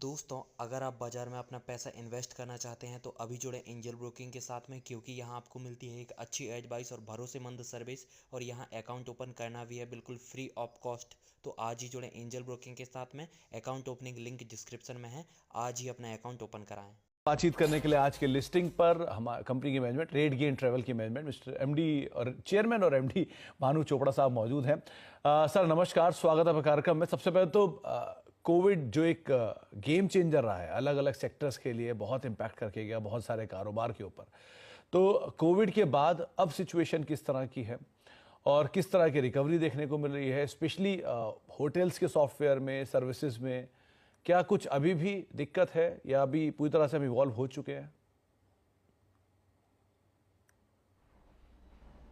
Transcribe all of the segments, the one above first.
दोस्तों, अगर आप बाज़ार में अपना पैसा इन्वेस्ट करना चाहते हैं तो अभी जुड़े एंजल ब्रोकिंग के साथ में, क्योंकि यहाँ आपको मिलती है एक अच्छी एडवाइस और भरोसेमंद सर्विस। और यहाँ अकाउंट ओपन करना भी है बिल्कुल फ्री ऑफ कॉस्ट। तो आज ही जुड़े एंजल ब्रोकिंग के साथ में। अकाउंट ओपनिंग लिंक डिस्क्रिप्शन में है। आज ही अपना अकाउंट ओपन कराएं। बातचीत करने के लिए आज के लिस्टिंग पर हमारे कंपनी की मैनेजमेंट, रेडगेन ट्रैवल की मैनेजमेंट, मिस्टर एमडी और चेयरमैन और एमडी भानु चोपड़ा साहब मौजूद हैं। सर नमस्कार, स्वागत है कार्यक्रम में। सबसे पहले तो कोविड जो एक गेम चेंजर रहा है, अलग अलग सेक्टर्स के लिए बहुत इम्पैक्ट करके गया, बहुत सारे कारोबार के ऊपर। तो कोविड के बाद अब सिचुएशन किस तरह की है और किस तरह की रिकवरी देखने को मिल रही है, स्पेशली होटल्स के सॉफ्टवेयर में, सर्विसेज में? क्या कुछ अभी भी दिक्कत है या अभी पूरी तरह से हम इवॉल्व हो चुके हैं?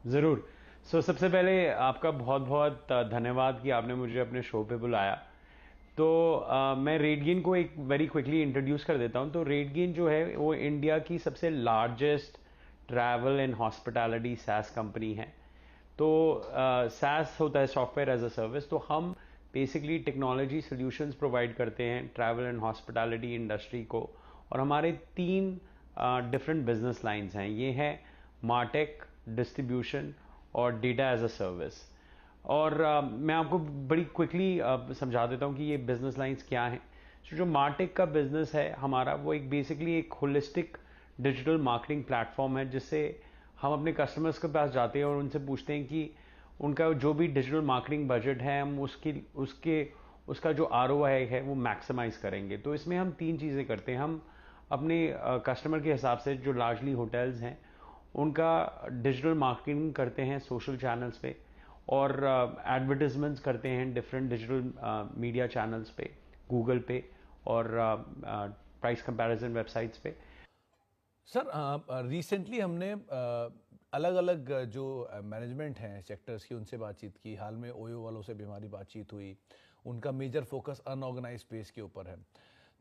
ज़रूर। सबसे पहले आपका बहुत बहुत धन्यवाद कि आपने मुझे अपने शो पे बुलाया। तो मैं रेडगेन को एक वेरी क्विकली इंट्रोड्यूस कर देता हूं। तो रेडगेन जो है वो इंडिया की सबसे largest travel and hospitality SaaS company है। तो सैस होता है सॉफ्टवेयर एज अ सर्विस। तो हम बेसिकली टेक्नोलॉजी सॉल्यूशंस प्रोवाइड करते हैं ट्रैवल एंड हॉस्पिटैलिटी इंडस्ट्री को। और हमारे तीन डिफरेंट बिजनेस लाइंस हैं। ये है मार्टेक, डिस्ट्रीब्यूशन और डेटा एज अ सर्विस। और मैं आपको बड़ी क्विकली समझा देता हूँ कि ये बिजनेस लाइंस क्या हैं। जो मार्टेक का बिजनेस है हमारा, वो एक बेसिकली एक होलिस्टिक डिजिटल मार्केटिंग प्लेटफॉर्म है, जिससे हम अपने कस्टमर्स के पास जाते हैं और उनसे पूछते हैं कि उनका जो भी डिजिटल मार्केटिंग बजट है, हम उसका जो ROI है वो मैक्सिमाइज करेंगे। तो इसमें हम तीन चीज़ें करते हैं। हम अपने कस्टमर के हिसाब से, जो लार्जली होटल्स हैं, उनका डिजिटल मार्केटिंग करते हैं सोशल चैनल्स पे, और एडवर्टीजमेंट्स करते हैं डिफरेंट डिजिटल मीडिया चैनल्स पे, गूगल पे और प्राइस कंपैरिजन वेबसाइट्स पे। सर रिसेंटली हमने अलग अलग जो मैनेजमेंट हैं सेक्टर्स की, उनसे बातचीत की। हाल में ओयो वालों से भी हमारी बातचीत हुई। उनका मेजर फोकस अनऑर्गेनाइज स्पेस के ऊपर है।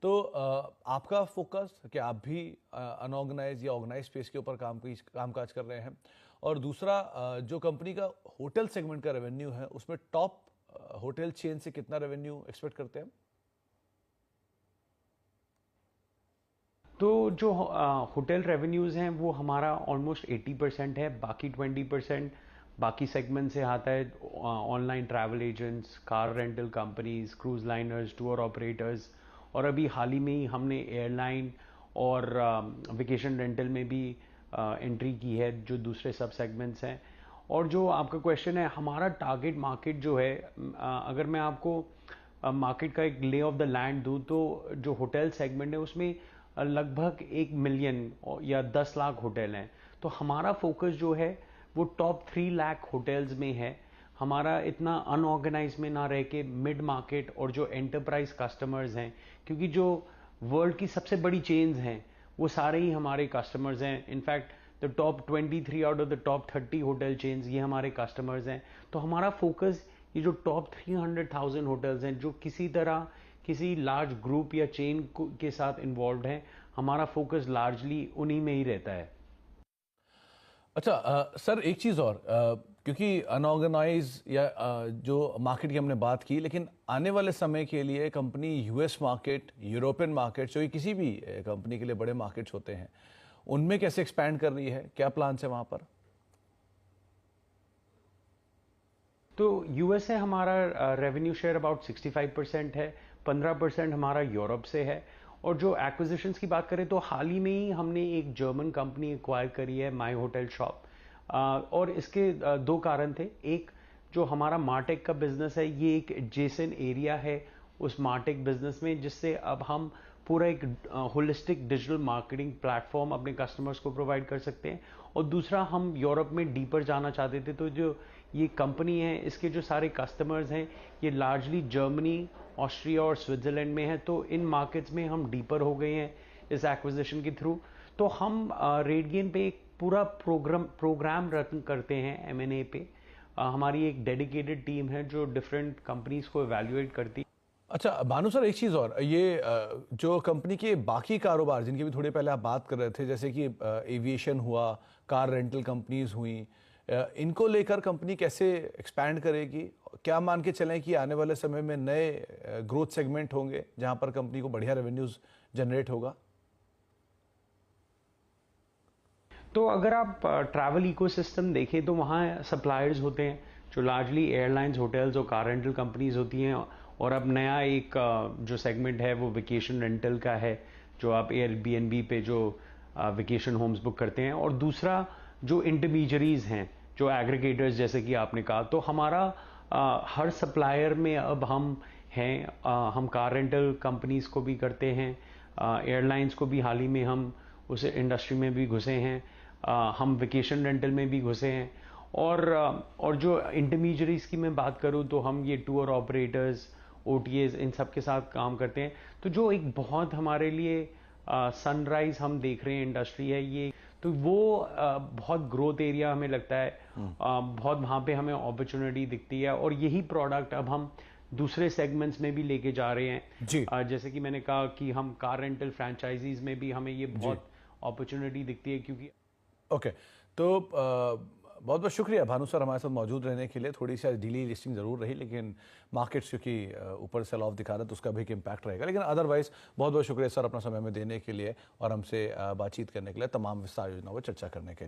तो आपका फोकस, क्या आप भी अनऑर्गेनाइज या ऑर्गेनाइज स्पेस के ऊपर कामकाज कर रहे हैं? और दूसरा, जो कंपनी का होटल सेगमेंट का रेवेन्यू है, उसमें टॉप होटल चेन से कितना रेवेन्यू एक्सपेक्ट करते हैं? तो जो होटल रेवेन्यूज़ हैं वो हमारा ऑलमोस्ट 80% है। बाकी 20% बाकी सेगमेंट से आता है। Online travel agents, car rental companies, cruise liners, tour operators, और अभी हाल ही में ही हमने एयरलाइन और वेकेशन रेंटल में भी एंट्री की है, जो दूसरे सब सेगमेंट्स हैं। और जो आपका क्वेश्चन है, हमारा टारगेट मार्केट जो है, अगर मैं आपको मार्केट का एक ले ऑफ द लैंड दूँ, तो जो होटल सेगमेंट है उसमें लगभग 1 मिलियन या 10 लाख होटल हैं। तो हमारा फोकस जो है वो टॉप 3 लाख होटल्स में है। हमारा इतना अनऑर्गेनाइज में ना रह के मिड मार्केट और जो एंटरप्राइज कस्टमर्स हैं, क्योंकि जो वर्ल्ड की सबसे बड़ी चेन्स हैं वो सारे ही हमारे कस्टमर्स हैं। In fact the top 23 out of the top 30 hotel chains ये हमारे कस्टमर्स हैं। तो हमारा फोकस ये जो टॉप 300,000 होटल्स हैं, जो किसी तरह किसी लार्ज ग्रुप या चेन के साथ इन्वॉल्व हैं, हमारा फोकस लार्जली उन्हीं में ही रहता है। अच्छा सर, एक चीज़ और, क्योंकि अनऑर्गेनाइज या जो मार्केट की हमने बात की, लेकिन आने वाले समय के लिए company US market, European market, जो किसी भी कंपनी के लिए बड़े मार्केट्स होते हैं, उनमें कैसे एक्सपैंड कर रही है? क्या प्लान है वहाँ पर? तो US से हमारा रेवेन्यू शेयर अबाउट 65% है। 15% हमारा यूरोप से है। और जो एक्विजिशंस की बात करें, तो हाल ही में ही हमने एक जर्मन कंपनी एक्वायर करी है, माई होटल शॉप। और इसके दो कारण थे। एक, जो हमारा मार्टेक का बिजनेस है, ये एक एडजेसेंट एरिया है उस मार्टेक बिजनेस में, जिससे अब हम पूरा एक होलिस्टिक डिजिटल मार्केटिंग प्लेटफॉर्म अपने कस्टमर्स को प्रोवाइड कर सकते हैं। और दूसरा, हम यूरोप में डीपर जाना चाहते थे। तो जो ये कंपनी है, इसके जो सारे कस्टमर्स हैं, ये लार्जली जर्मनी, ऑस्ट्रिया और स्विट्जरलैंड में है। तो इन मार्केट्स में हम डीपर हो गए हैं इस एक्विजिशन के थ्रू। तो हम रेडगेन पे एक पूरा प्रोग्राम रन करते हैं M&A पे। हमारी एक डेडिकेटेड टीम है जो डिफरेंट कंपनीज को इवैल्यूएट करती है। अच्छा भानु सर, एक चीज़ और, ये जो कंपनी के बाकी कारोबार जिनकी भी थोड़ी पहले आप बात कर रहे थे, जैसे कि एविएशन हुआ, कार रेंटल कंपनीज हुई, इनको लेकर कंपनी कैसे एक्सपैंड करेगी? क्या मान के चलें कि आने वाले समय में नए ग्रोथ सेगमेंट होंगे जहां पर कंपनी को बढ़िया रेवेन्यूज जनरेट होगा? तो अगर आप ट्रैवल इकोसिस्टम देखें तो वहाँ सप्लायर्स होते हैं जो लार्जली एयरलाइंस, होटल्स और कार रेंटल कंपनीज होती हैं। और अब नया एक जो सेगमेंट है वो वेकेशन रेंटल का है, जो आप एयरबीएनबी पे जो वेकेशन होम्स बुक करते हैं। और दूसरा जो इंटरमीडियरीज हैं, जो एग्रीगेटर्स जैसे कि आपने कहा, तो हमारा हर सप्लायर में अब हम हैं। हम कार रेंटल कंपनीज को भी करते हैं, एयरलाइंस को भी हाल ही में हम उस इंडस्ट्री में भी घुसे हैं, हम वेकेशन रेंटल में भी घुसे हैं। और जो इंटरमीडियरीज की मैं बात करूं तो हम ये टूर ऑपरेटर्स, ओटीएस, इन सब के साथ काम करते हैं। तो जो एक बहुत हमारे लिए सनराइज हम देख रहे हैं इंडस्ट्री है ये, तो वो बहुत ग्रोथ एरिया हमें लगता है। बहुत वहाँ पे हमें अपॉर्चुनिटी दिखती है और यही प्रोडक्ट अब हम दूसरे सेगमेंट्स में भी लेके जा रहे हैं। जी। जैसे कि मैंने कहा कि हम कार रेंटल फ्रेंचाइजीज में भी हमें ये बहुत अपॉर्चुनिटी दिखती है, क्योंकि ओके, तो बहुत बहुत शुक्रिया भानु सर हमारे साथ मौजूद रहने के लिए। थोड़ी सी डीली लिस्टिंग ज़रूर रही, लेकिन मार्केट्स क्योंकि ऊपर सेल ऑफ दिखा रहे हैं तो उसका भी एक इम्पैक्ट रहेगा। लेकिन अदरवाइज बहुत बहुत शुक्रिया सर अपना समय में देने के लिए और हमसे बातचीत करने के लिए, तमाम विस्तार योजनाओं पर चर्चा करने के लिए।